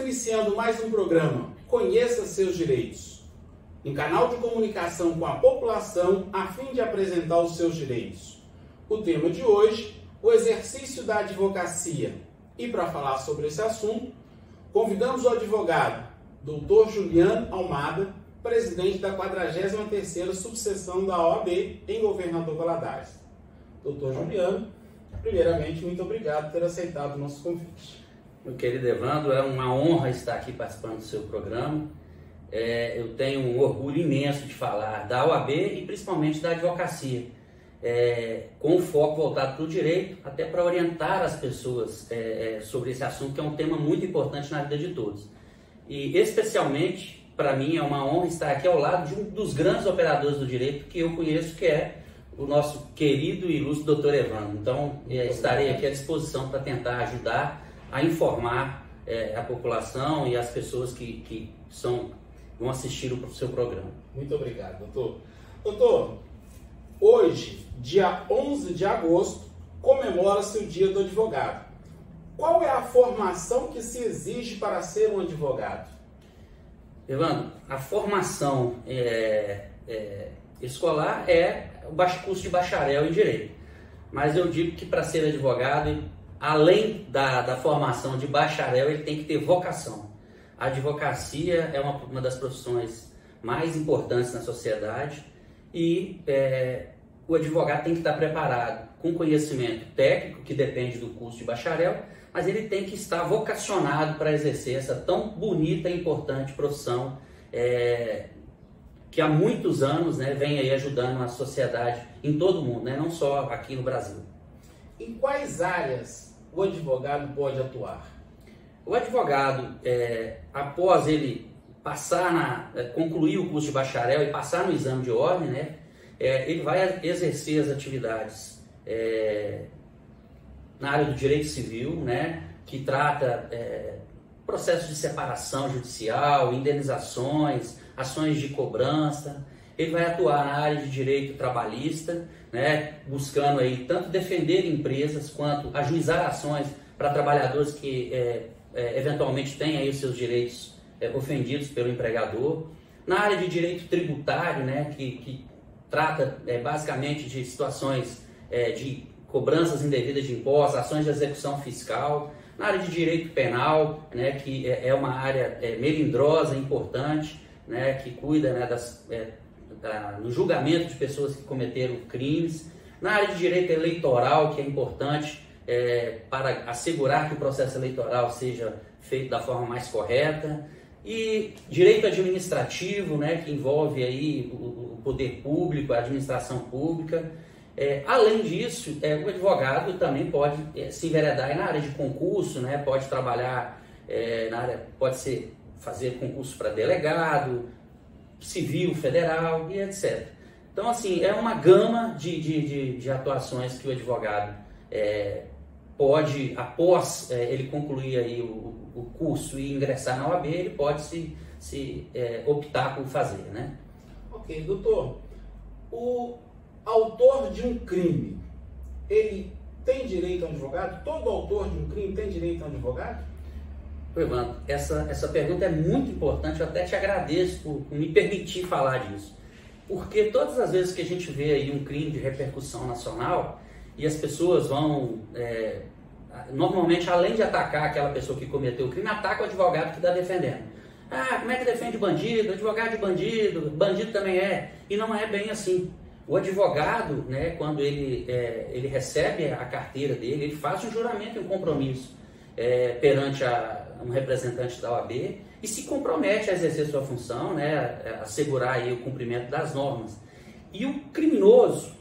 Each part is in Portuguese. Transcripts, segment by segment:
iniciando mais um programa Conheça Seus Direitos, um canal de comunicação com a população a fim de apresentar os seus direitos. O tema de hoje, o exercício da advocacia. E para falar sobre esse assunto, convidamos o advogado Dr. Juliano Almada, presidente da 43ª subseção da OAB em Governador Valadares. Dr. Juliano, primeiramente, muito obrigado por ter aceitado o nosso convite. Meu querido Evandro, é uma honra estar aqui participando do seu programa. Eu tenho um orgulho imenso de falar da OAB e principalmente da advocacia, com o foco voltado para o direito, até para orientar as pessoas sobre esse assunto, que é um tema muito importante na vida de todos. E especialmente, para mim, é uma honra estar aqui ao lado de um dos grandes operadores do direito que eu conheço, que é o nosso querido e ilustre doutor Evandro. Então, estarei aqui à disposição para tentar ajudar a informar a população e as pessoas que vão assistir o seu programa. Muito obrigado, doutor. Doutor, hoje, dia 11 de agosto, comemora-se o Dia do Advogado. Qual é a formação que se exige para ser um advogado? Evandro, a formação escolar é o curso de bacharel em Direito. Mas eu digo que para ser advogado, além da formação de bacharel, ele tem que ter vocação. A advocacia é uma das profissões mais importantes na sociedade e o advogado tem que estar preparado com conhecimento técnico, que depende do curso de bacharel, mas ele tem que estar vocacionado para exercer essa tão bonita e importante profissão que há muitos anos vem aí ajudando a sociedade em todo o mundo, não só aqui no Brasil. Em quais áreas o advogado pode atuar? O advogado, após ele concluir o curso de bacharel e passar no exame de ordem, ele vai exercer as atividades na área do direito civil, que trata processos de separação judicial, indenizações, ações de cobrança. Ele vai atuar na área de direito trabalhista, buscando aí tanto defender empresas quanto ajuizar ações para trabalhadores que eventualmente têm aí os seus direitos ofendidos pelo empregador. Na área de direito tributário, que trata basicamente de situações de cobranças indevidas de impostos, ações de execução fiscal. Na área de direito penal, que é uma área melindrosa, importante, que cuida no julgamento de pessoas que cometeram crimes. Na área de direito eleitoral, que é importante para assegurar que o processo eleitoral seja feito da forma mais correta. E direito administrativo, que envolve aí o poder público, a administração pública. Além disso, o advogado também pode se enveredar na área de concurso, pode trabalhar na área, fazer concurso para delegado, civil, federal e etc. Então, assim, é uma gama de atuações que o advogado pode, após ele concluir aí o curso e ingressar na OAB, ele pode se optar por fazer, Ok, doutor. O autor de um crime, ele tem direito a um advogado? Todo autor de um crime tem direito a um advogado? Evandro, essa pergunta é muito importante, eu até te agradeço por me permitir falar disso. Porque todas as vezes que a gente vê aí um crime de repercussão nacional e as pessoas vão, normalmente, além de atacar aquela pessoa que cometeu o crime, ataca o advogado que está defendendo. Como é que defende bandido? Advogado de bandido, bandido também é. E não é bem assim. O advogado, quando ele recebe a carteira dele, ele faz um juramento e um compromisso perante um representante da OAB e se compromete a exercer sua função, assegurar aí o cumprimento das normas. E o criminoso,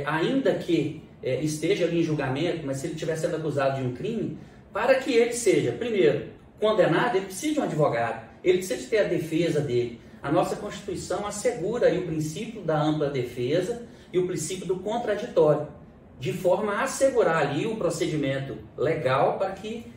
ainda que esteja ali em julgamento, mas se ele estiver sendo acusado de um crime, para que ele seja, primeiro, condenado, ele precisa de um advogado, ele precisa ter a defesa dele. A nossa Constituição assegura aí o princípio da ampla defesa e o princípio do contraditório, de forma a assegurar ali o procedimento legal para que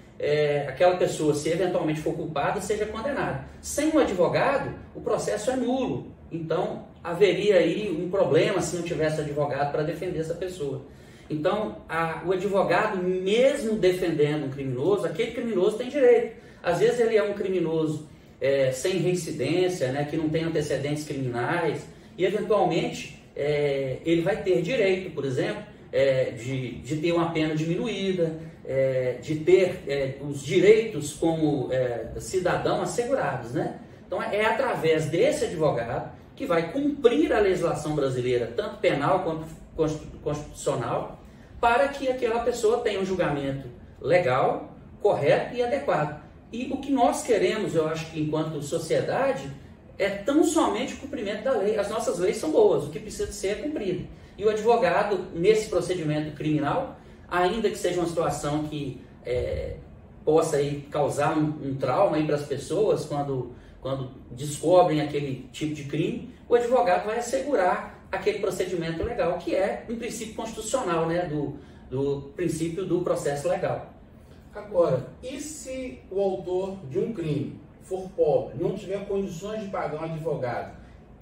aquela pessoa, se eventualmente for culpada, seja condenada. Sem um advogado, o processo é nulo. Então, haveria aí um problema se não tivesse advogado para defender essa pessoa. Então, o advogado, mesmo defendendo um criminoso, aquele criminoso tem direito Às vezes ele é um criminoso sem reincidência, né, que não tem antecedentes criminais, e eventualmente ele vai ter direito, por exemplo, de ter uma pena diminuída, de ter os direitos como cidadão assegurados, né? Então é através desse advogado que vai cumprir a legislação brasileira, tanto penal quanto constitucional, para que aquela pessoa tenha um julgamento legal, correto e adequado. E o que nós queremos, eu acho que enquanto sociedade, é tão somente o cumprimento da lei. As nossas leis são boas, o que precisa ser é cumprido. E o advogado, nesse procedimento criminal, ainda que seja uma situação que possa aí causar um trauma para as pessoas quando descobrem aquele tipo de crime, o advogado vai assegurar aquele procedimento legal, que é um princípio constitucional, né, do princípio do processo legal. Agora, e se o autor de um crime for pobre, não tiver condições de pagar um advogado,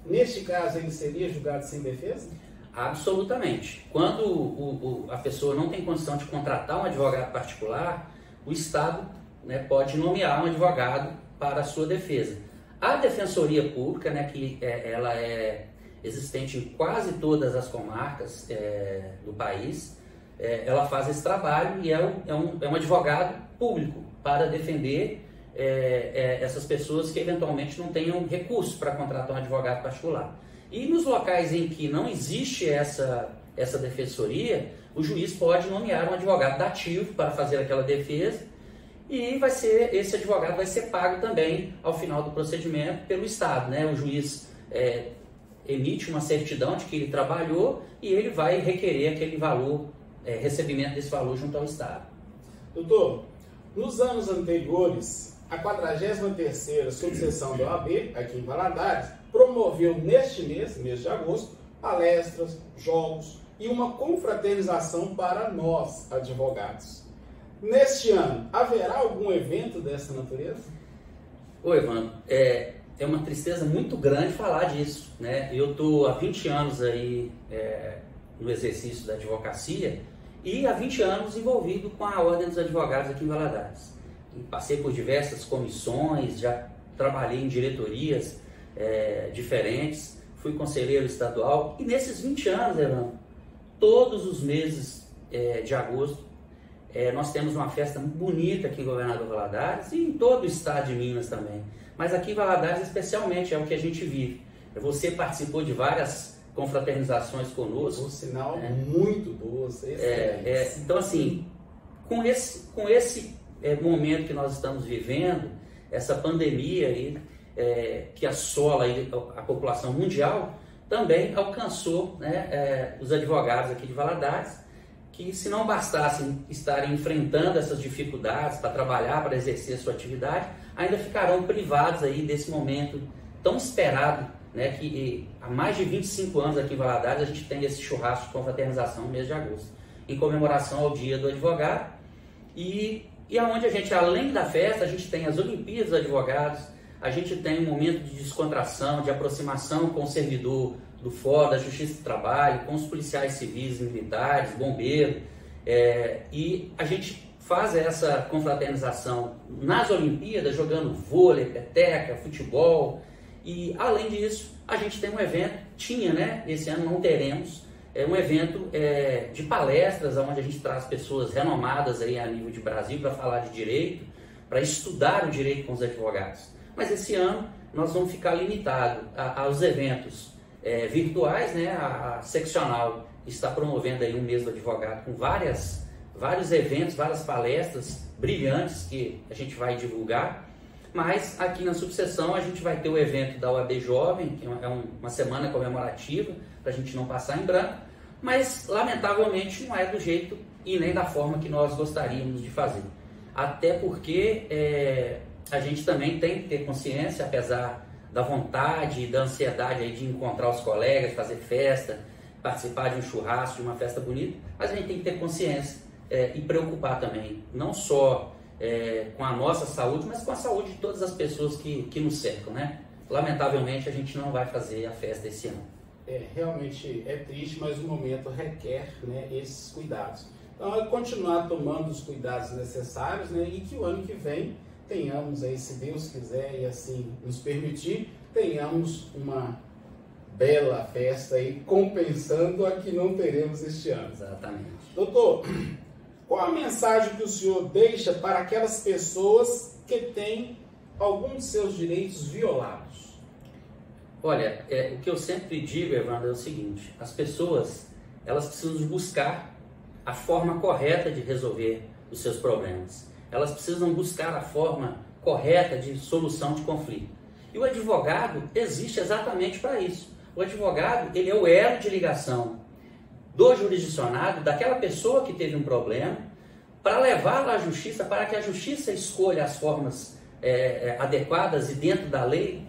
neste caso ele seria julgado sem defesa? Absolutamente. Quando a pessoa não tem condição de contratar um advogado particular, o Estado, né, pode nomear um advogado para a sua defesa. A Defensoria Pública, né, que ela é existente em quase todas as comarcas do país, ela faz esse trabalho e é um advogado público para defender essas pessoas que eventualmente não tenham recursos para contratar um advogado particular. E nos locais em que não existe essa defensoria, o juiz pode nomear um advogado dativo para fazer aquela defesa e esse advogado vai ser pago também ao final do procedimento pelo Estado, né? O juiz emite uma certidão de que ele trabalhou e ele vai requerer aquele valor, recebimento desse valor junto ao Estado. Doutor, nos anos anteriores, a 43ª subseção da OAB, aqui em Valadares, promoveu neste mês de agosto, palestras, jogos e uma confraternização para nós, advogados. Neste ano, haverá algum evento dessa natureza? Oi, Evandro. É uma tristeza muito grande falar disso, né? Eu estou há 20 anos aí no exercício da advocacia e há 20 anos envolvido com a Ordem dos Advogados aqui em Valadares. E passei por diversas comissões, já trabalhei em diretorias diferentes, fui conselheiro estadual e nesses 20 anos, Evandro, todos os meses de agosto, nós temos uma festa muito bonita aqui em Governador Valadares e em todo o estado de Minas também. Mas aqui em Valadares especialmente é o que a gente vive. Você participou de várias confraternizações conosco. Por sinal, muito boas. Então assim, com esse momento que nós estamos vivendo, essa pandemia aí, que assola aí a população mundial, também alcançou, né, os advogados aqui de Valadares, que se não bastassem estarem enfrentando essas dificuldades para trabalhar, para exercer a sua atividade, ainda ficarão privados aí desse momento tão esperado, né, que há mais de 25 anos aqui em Valadares a gente tem esse churrasco de confraternização no mês de agosto, em comemoração ao Dia do Advogado, e onde a gente, além da festa, a gente tem as Olimpíadas dos Advogados, a gente tem um momento de descontração, de aproximação com o servidor do Fórum, da Justiça do Trabalho, com os policiais civis, militares, bombeiros, e a gente faz essa confraternização nas Olimpíadas, jogando vôlei, peteca, futebol, e além disso, a gente tem um evento, né, esse ano não teremos, um evento de palestras, onde a gente traz pessoas renomadas aí a nível de Brasil para falar de direito, para estudar o direito com os advogados. Mas esse ano nós vamos ficar limitados aos eventos virtuais, né? A seccional está promovendo aí um mês do advogado com vários eventos, várias palestras brilhantes que a gente vai divulgar. Mas aqui na subseção a gente vai ter o evento da OAB Jovem, que é uma semana comemorativa, para a gente não passar em branco, mas lamentavelmente não é do jeito e nem da forma que nós gostaríamos de fazer. Até porque a gente também tem que ter consciência, apesar da vontade e da ansiedade aí de encontrar os colegas, fazer festa, participar de um churrasco, de uma festa bonita, mas a gente tem que ter consciência e preocupar também, não só com a nossa saúde, mas com a saúde de todas as pessoas que nos cercam, né? Lamentavelmente a gente não vai fazer a festa esse ano. Realmente é triste, mas o momento requer, né, esses cuidados. Então é continuar tomando os cuidados necessários, né, e que o ano que vem tenhamos aí, se Deus quiser e assim nos permitir, tenhamos uma bela festa aí, compensando a que não teremos este ano. Exatamente. Doutor, qual a mensagem que o senhor deixa para aquelas pessoas que têm algum de seus direitos violados? Olha, o que eu sempre digo, Evandro, é o seguinte: as pessoas, elas precisam buscar a forma correta de resolver os seus problemas. Elas precisam buscar a forma correta de solução de conflito. E o advogado existe exatamente para isso. O advogado, ele é o elo de ligação do jurisdicionado, daquela pessoa que teve um problema, para levá-la à justiça, para que a justiça escolha as formas adequadas e dentro da lei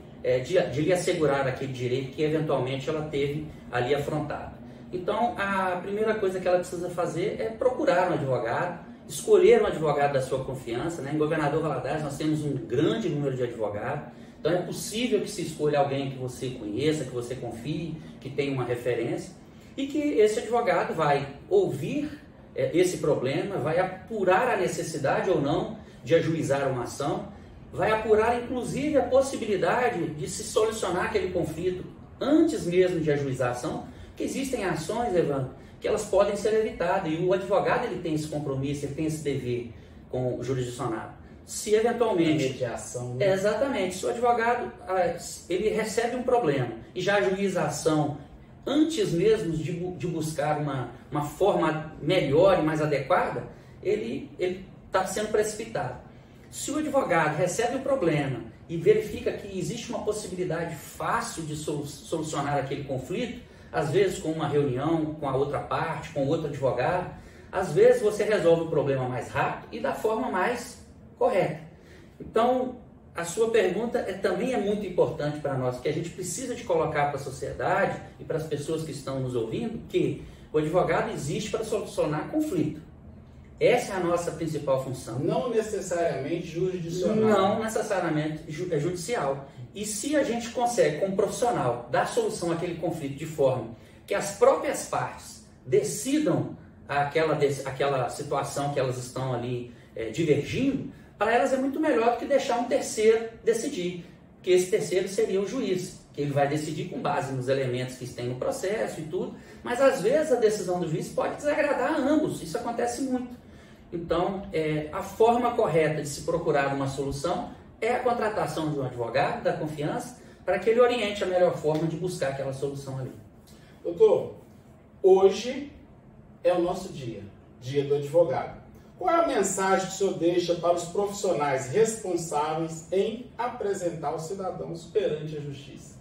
de lhe assegurar aquele direito que eventualmente ela teve ali afrontado. Então, a primeira coisa que ela precisa fazer é procurar um advogado, escolher um advogado da sua confiança, né? Em Governador Valadares nós temos um grande número de advogados, então é possível que se escolha alguém que você conheça, que você confie, que tenha uma referência, e que esse advogado vai ouvir esse problema, vai apurar a necessidade ou não de ajuizar uma ação, vai apurar inclusive a possibilidade de se solucionar aquele conflito antes mesmo de ajuizar a ação, porque existem ações, Evandro, que elas podem ser evitadas, e o advogado ele tem esse compromisso, ele tem esse dever com o jurisdicionado. Se eventualmente... mediação, né? Exatamente. Se o advogado ele recebe um problema e já ajuiza a ação antes mesmo de buscar uma forma melhor e mais adequada, ele está sendo precipitado. Se o advogado recebe o problema e verifica que existe uma possibilidade fácil de solucionar aquele conflito, às vezes com uma reunião com a outra parte, com outro advogado, às vezes você resolve o problema mais rápido e da forma mais correta. Então, a sua pergunta também é muito importante para nós, que a gente precisa de colocar para a sociedade e para as pessoas que estão nos ouvindo, que o advogado existe para solucionar conflito. Essa é a nossa principal função. Não necessariamente jurisdicional. Não necessariamente judicial. E se a gente consegue, como profissional, dar solução àquele conflito de forma que as próprias partes decidam aquela situação que elas estão ali divergindo, para elas é muito melhor do que deixar um terceiro decidir, que esse terceiro seria o juiz, que ele vai decidir com base nos elementos que tem no processo e tudo, mas às vezes a decisão do juiz pode desagradar a ambos, isso acontece muito. Então, a forma correta de se procurar uma solução é a contratação de um advogado da confiança para que ele oriente a melhor forma de buscar aquela solução ali. Doutor, hoje é o nosso dia do advogado. Qual é a mensagem que o senhor deixa para os profissionais responsáveis em apresentar os cidadãos perante a justiça?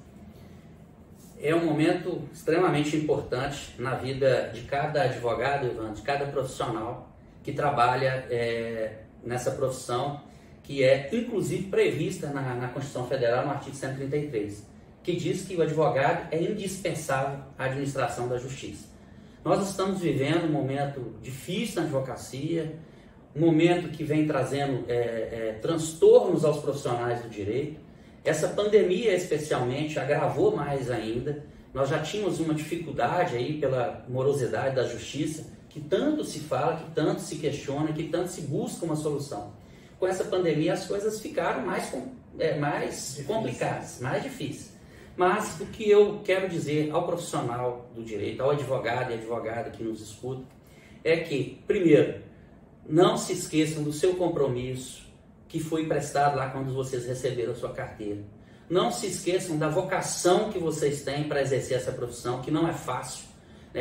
É um momento extremamente importante na vida de cada advogado, Ivan, de cada profissional que trabalha nessa profissão, que é inclusive prevista na Constituição Federal, no artigo 133, que diz que o advogado é indispensável à administração da justiça. Nós estamos vivendo um momento difícil na advocacia, um momento que vem trazendo transtornos aos profissionais do direito. Essa pandemia especialmente agravou mais ainda. Nós já tínhamos uma dificuldade aí pela morosidade da justiça, que tanto se fala, que tanto se questiona, que tanto se busca uma solução. Com essa pandemia as coisas ficaram mais complicadas, mais difíceis. Mas o que eu quero dizer ao profissional do direito, ao advogado e advogada que nos escuta, é que, primeiro, não se esqueçam do seu compromisso que foi prestado lá quando vocês receberam a sua carteira. Não se esqueçam da vocação que vocês têm para exercer essa profissão, que não é fácil.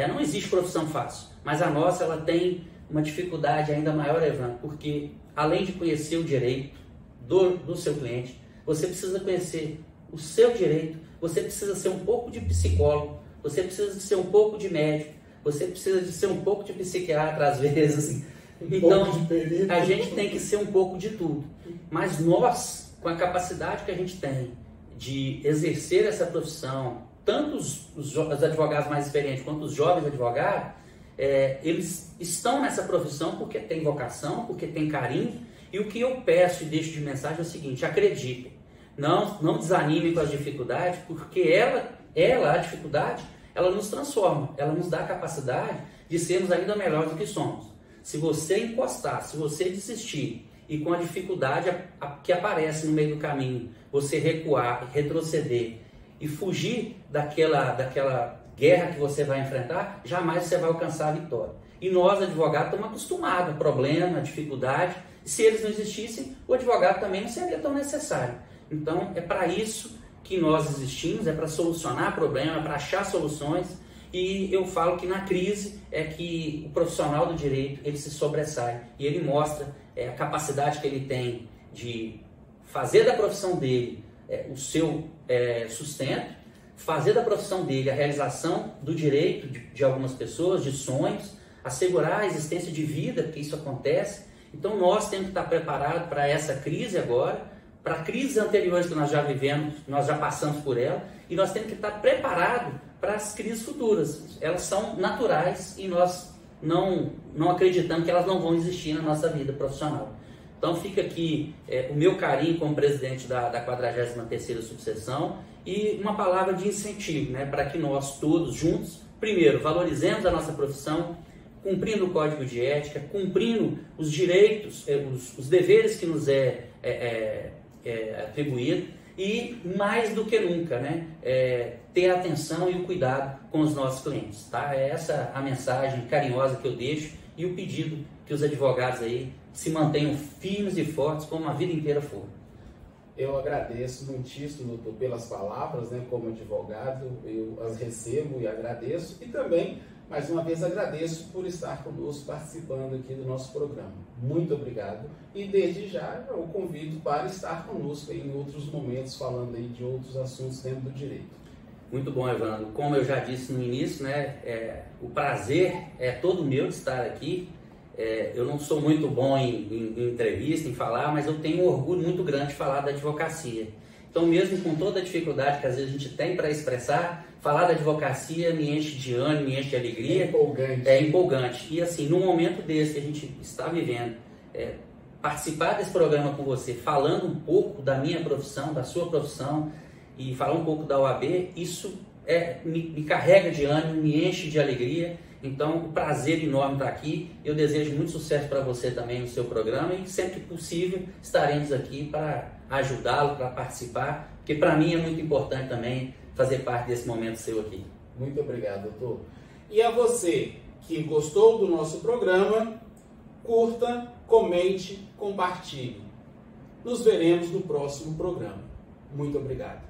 Não existe profissão fácil, mas a nossa ela tem uma dificuldade ainda maior, Evandro, porque além de conhecer o direito do seu cliente, você precisa conhecer o seu direito, você precisa ser um pouco de psicólogo, você precisa de ser um pouco de médico, você precisa de ser um pouco de psiquiatra às vezes. Então, a gente tem que ser um pouco de tudo. Mas nós, com a capacidade que a gente tem de exercer essa profissão, tanto os advogados mais experientes quanto os jovens advogados, eles estão nessa profissão porque têm vocação, porque têm carinho. E o que eu peço e deixo de mensagem é o seguinte: acreditem, não desanimem com as dificuldades, porque a dificuldade, ela nos transforma, ela nos dá a capacidade de sermos ainda melhores do que somos. Se você encostar, se você desistir e com a dificuldade que aparece no meio do caminho, você recuar, retroceder e fugir daquela guerra que você vai enfrentar, jamais você vai alcançar a vitória. E nós, advogados, estamos acostumados a problema, a dificuldade. E se eles não existissem, o advogado também não seria tão necessário. Então, é para isso que nós existimos, é para solucionar problemas, para achar soluções. E eu falo que na crise é que o profissional do direito, ele se sobressai. E ele mostra a capacidade que ele tem de fazer da profissão dele o seu sustento, fazer da profissão dele a realização do direito de algumas pessoas, de sonhos, assegurar a existência de vida, porque isso acontece. Então nós temos que estar preparados para essa crise agora, para crises anteriores que nós já vivemos, nós já passamos por ela, e nós temos que estar preparados para as crises futuras. Elas são naturais e nós não acreditamos que elas não vão existir na nossa vida profissional. Então fica aqui o meu carinho como presidente da 43ª subseção e uma palavra de incentivo, né, para que nós todos juntos, primeiro, valorizemos a nossa profissão, cumprindo o código de ética, cumprindo os direitos, os deveres que nos é atribuído, e mais do que nunca, né, ter a atenção e o cuidado com os nossos clientes. Tá? É essa a mensagem carinhosa que eu deixo e o pedido que os advogados aí se mantenham firmes e fortes como a vida inteira for. Eu agradeço muitíssimo, doutor, pelas palavras, né, como advogado, eu as recebo e agradeço, e também, mais uma vez, agradeço por estar conosco, participando aqui do nosso programa. Muito obrigado, e desde já eu convido para estar conosco em outros momentos, falando aí de outros assuntos dentro do direito. Muito bom, Evandro. Como eu já disse no início, né, o prazer é todo meu de estar aqui. Eu não sou muito bom em entrevista, em falar, mas eu tenho um orgulho muito grande de falar da advocacia. Então, mesmo com toda a dificuldade que às vezes a gente tem para expressar, falar da advocacia me enche de ânimo, me enche de alegria. É empolgante. É empolgante. E assim, num momento desse que a gente está vivendo, participar desse programa com você, falando um pouco da minha profissão, da sua profissão, e falar um pouco da OAB, isso me carrega de ânimo, me enche de alegria. Então, um prazer enorme estar aqui. Eu desejo muito sucesso para você também no seu programa e sempre que possível estaremos aqui para ajudá-lo, para participar, porque para mim é muito importante também fazer parte desse momento seu aqui. Muito obrigado, doutor. E a você que gostou do nosso programa, curta, comente, compartilhe. Nos veremos no próximo programa. Muito obrigado.